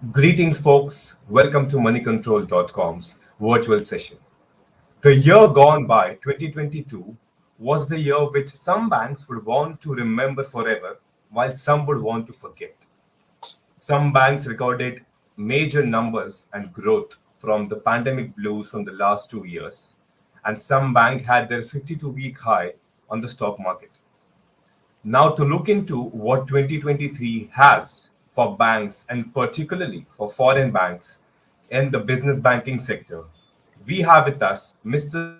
Greetings, folks. Welcome to Moneycontrol.com's virtual session. The year gone by, 2022, was the year which some banks would want to remember forever, while some would want to forget. Some banks recorded major numbers and growth from the pandemic blues from the last 2 years, and some bank had their 52-week high on the stock market. Now, to look into what 2023 has for banks and particularly for foreign banks in the business banking sector, we have with us Mr.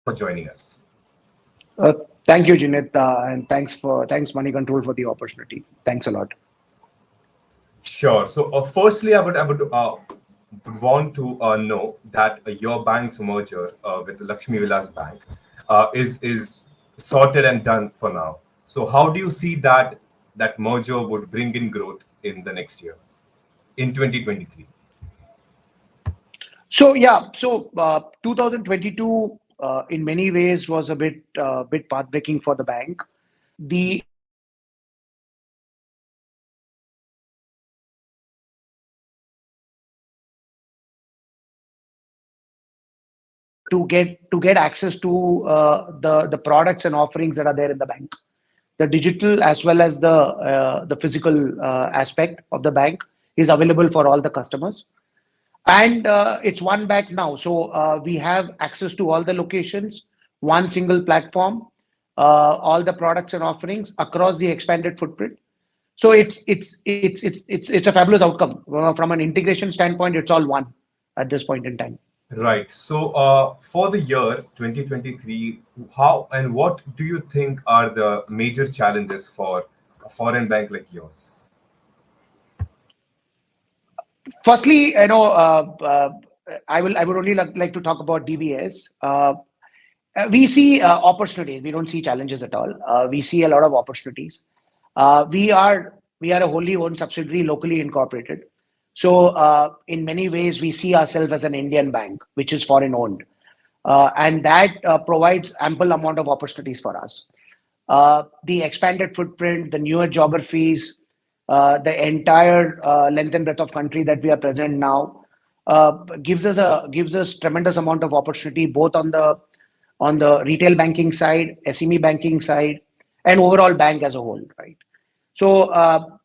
Sudarshan Chari, Director Business Banking at Moneycontrol. Thank you for joining us. Thank you, Jeanette, and thanks Money Control for the opportunity. Thanks a lot. Sure. So, firstly, I would want to know that your bank's merger with Lakshmi Vilas Bank is sorted and done for now. So, how do you see that merger would bring in growth in the next year, in 2023? So 2022 in many ways was a bit pathbreaking for the bank. The to get access to the products and offerings that are there in the bank, the digital as well as the physical aspect of the bank is available for all the customers. And it's one bank now, so we have access to all the locations, one single platform, all the products and offerings across the expanded footprint. So it's a fabulous outcome. From an integration standpoint, it's all one at this point in time. Right. So, for the year 2023, how and what do you think are the major challenges for a foreign bank like yours? Firstly, I would only like to talk about DBS. We see opportunities. We don't see challenges at all. We see a lot of opportunities. We are a wholly owned subsidiary, locally incorporated. So in many ways, we see ourselves as an Indian bank, which is foreign owned, and that provides ample amount of opportunities for us. The expanded footprint, the newer geographies, the entire length and breadth of country that we are present now gives us tremendous amount of opportunity both on the retail banking side, SME banking side, and overall bank as a whole, right? So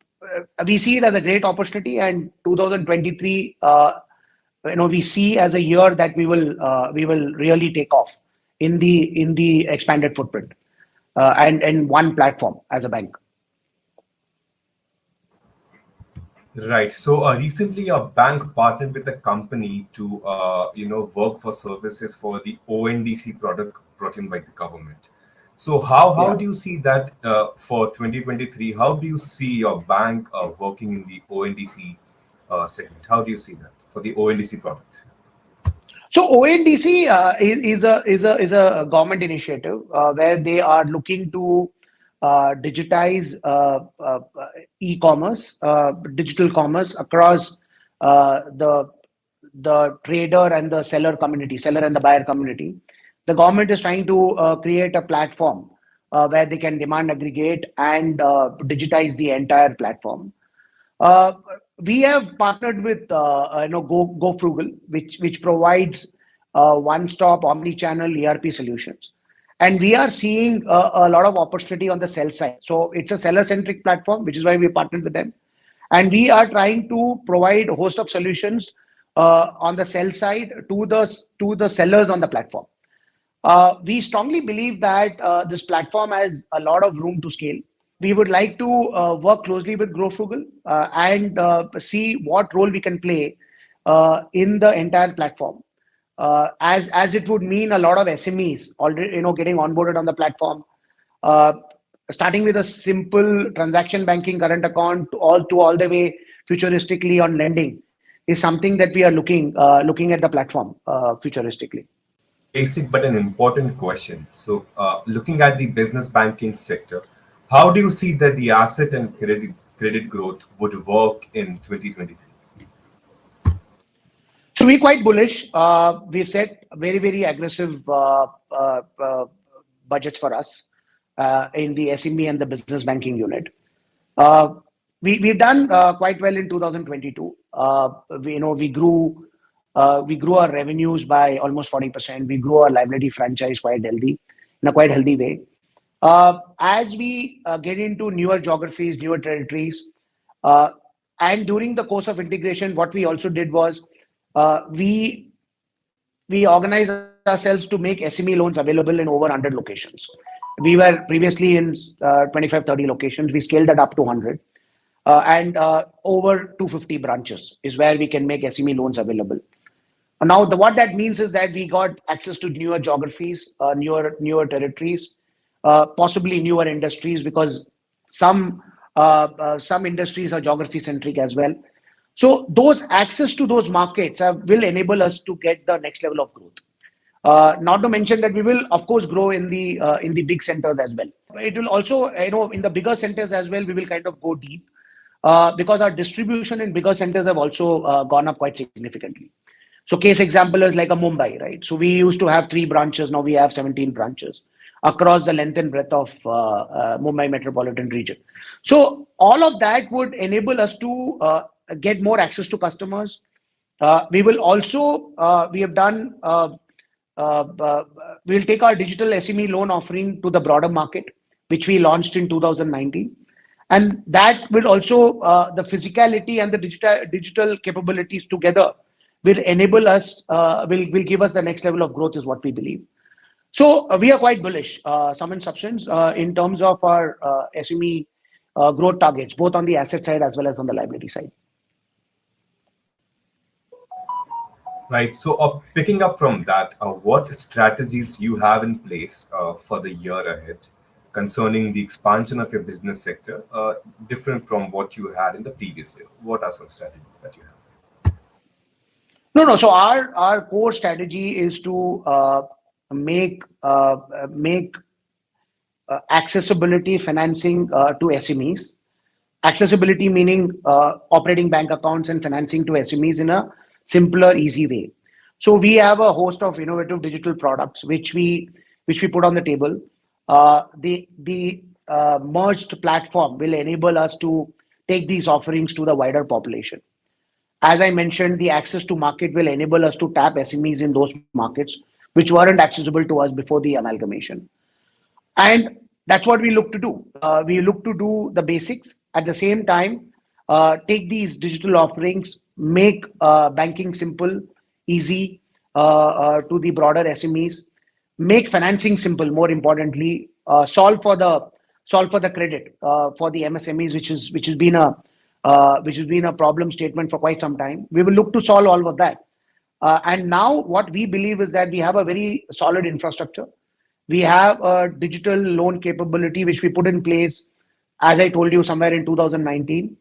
we see it as a great opportunity, and 2023, we see as a year that we will really take off in the expanded footprint and one platform as a bank. Right. So recently, a bank partnered with a company to, work for services for the ONDC product brought in by the government. So how Yeah. do you see that for 2023? How do you see your bank working in the ONDC segment? How do you see that for the ONDC product? So ONDC is a government initiative where they are looking to digitize e-commerce, digital commerce across the trader and the seller community, seller and the buyer community. The government is trying to create a platform where they can demand aggregate and digitize the entire platform. Uh, we have partnered with Go Frugal, which provides one-stop omni-channel ERP solutions, and we are seeing a lot of opportunity on the sell side. So it's a seller-centric platform, which is why we partnered with them, and we are trying to provide a host of solutions on the sell side to the sellers on the platform. We strongly believe that this platform has a lot of room to scale. We would like to work closely with Grow Frugal and see what role we can play in the entire platform, as it would mean a lot of SMEs already getting onboarded on the platform, uh, starting with a simple transaction banking current account to all the way futuristically on lending is something that we are looking at the platform futuristically. A basic but an important question. So, looking at the business banking sector, how do you see that the asset and credit growth would work in 2023? So we're quite bullish. We've set very, very aggressive budgets for us in the SME and the business banking unit. Uh, we've done quite well in 2022. We grew our revenues by almost 40%. We grew our liability franchise quite healthy in a quite healthy way. As we get into newer geographies, newer territories, uh, and during the course of integration, what we also did was uh, we we organized ourselves to make SME loans available in over 100 locations. We were previously in 25, 30 locations. We scaled that up to 100. And over 250 branches is where we can make SME loans available. Now, what that means is that we got access to newer geographies, newer territories, possibly newer industries, because some industries are geography centric as well. So those access to those markets will enable us to get the next level of growth. Not to mention that we will, of course, grow in the big centers as well. It will also, in the bigger centers as well, we will kind of go deep because our distribution in bigger centers have also gone up quite significantly. So case example is like a Mumbai, right? So we used to have 3 branches, now we have 17 branches across the length and breadth of Mumbai metropolitan region. So all of that would enable us to get more access to customers. We will also, we have done, we'll take our digital SME loan offering to the broader market, which we launched in 2019. And that will also, the physicality and the digital capabilities together will enable us, will give us the next level of growth is what we believe. So we are quite bullish, sum and substance, in terms of our SME growth targets, both on the asset side as well as on the liability side. Right. So, picking up from that, what strategies you have in place for the year ahead concerning the expansion of your business sector, different from what you had in the previous year? What are some strategies that you have? No. So our core strategy is to make accessibility financing to SMEs. Accessibility meaning operating bank accounts and financing to SMEs in a simpler, easy way. So we have a host of innovative digital products which we put on the table. The merged platform will enable us to take these offerings to the wider population. As I mentioned, the access to market will enable us to tap SMEs in those markets which weren't accessible to us before the amalgamation. And that's what we look to do. We look to do the basics at the same time, take these digital offerings, make banking simple, easy to the broader SMEs, make financing simple. More importantly, solve for the credit for the MSMEs, which has been a problem statement for quite some time. We will look to solve all of that. And now what we believe is that we have a very solid infrastructure. We have a digital loan capability which we put in place, as I told you, somewhere in 2019.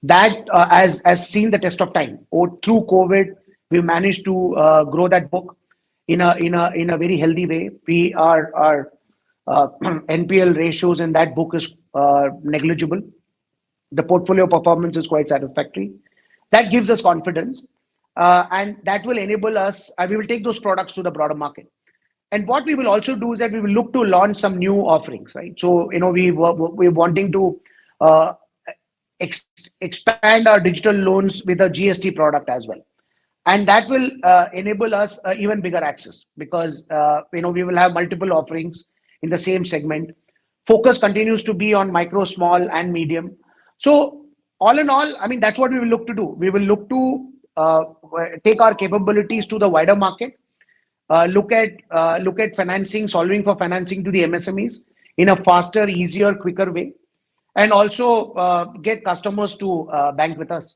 That has seen the test of time. Through COVID, we managed to grow that book in a very healthy way. Our NPL ratios in that book is negligible. The portfolio performance is quite satisfactory. That gives us confidence, and that will enable us. We will take those products to the broader market. And what we will also do is that we will look to launch some new offerings, right? So, we're wanting to uh, expand our digital loans with a GST product as well. And that will enable us even bigger access because, we will have multiple offerings in the same segment. Focus continues to be on micro, small, and medium. So, all in all, I mean, that's what we will look to do. We will look to take our capabilities to the wider market, look at financing, solving for financing to the MSMEs in a faster, easier, quicker way, and also get customers to bank with us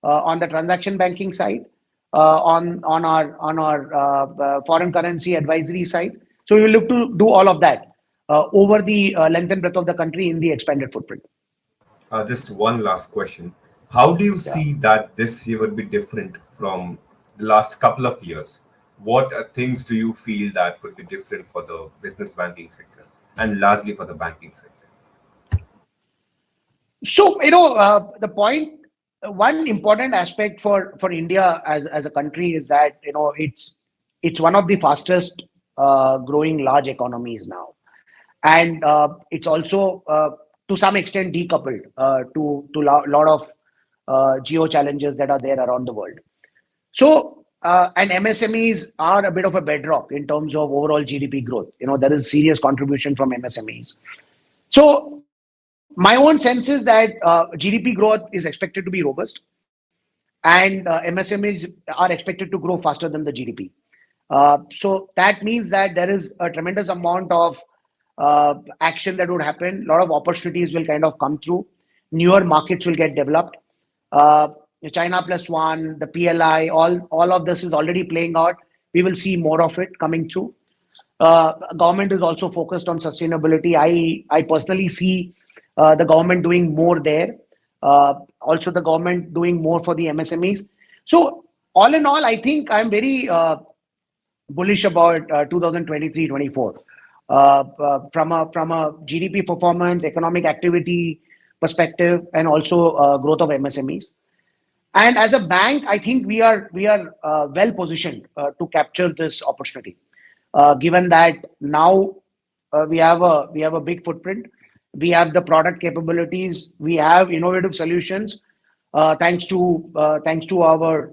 on the transaction banking side, on our foreign currency advisory side. So we will look to do all of that over the length and breadth of the country in the expanded footprint. Just one last question. How do you Yeah. see that this year would be different from the last couple of years? What things do you feel that would be different for the business banking sector and largely for the banking sector? So, the point, one important aspect for India as a country is that it's one of the fastest growing large economies now. and it's also to some extent decoupled to lot of geo challenges that are there around the world. So, and MSMEs are a bit of a bedrock in terms of overall GDP growth. There is serious contribution from MSMEs. So, my own sense is that GDP growth is expected to be robust, and MSMEs are expected to grow faster than the GDP. So that means that there is a tremendous amount of action that would happen. A lot of opportunities will kind of come through. Newer markets will get developed. Uh, China plus one, the PLI, all of this is already playing out. We will see more of it coming through. Government is also focused on sustainability. I personally see the government doing more there. Also, the government doing more for the MSMEs. So, all in all, I think I'm very bullish about 2023-24 from a GDP performance, economic activity perspective, and also growth of MSMEs. And as a bank, I think we are well positioned to capture this opportunity, given that now we have a big footprint, we have the product capabilities, we have innovative solutions, thanks to our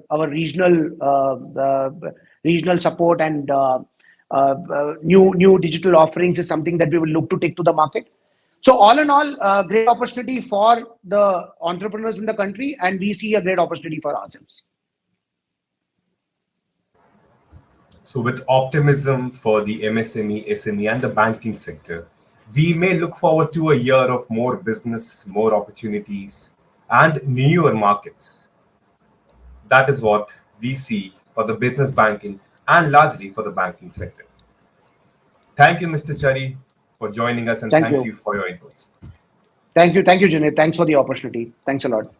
regional support, and new digital offerings is something that we will look to take to the market. So all in all, great opportunity for the entrepreneurs in the country, and we see a great opportunity for ourselves. So, with optimism for the MSME, SME, and the banking sector, we may look forward to a year of more business, more opportunities, and newer markets. That is what we see for the business banking and largely for the banking sector. Thank you, Mr. Chari, for joining us, and Thank thank you. you for your inputs. Thank you, Junaid. Thanks for the opportunity. Thanks a lot.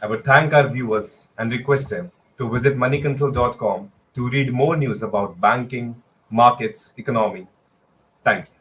I would thank our viewers and request them to visit moneycontrol.com to read more news about banking, markets, economy. Thank you.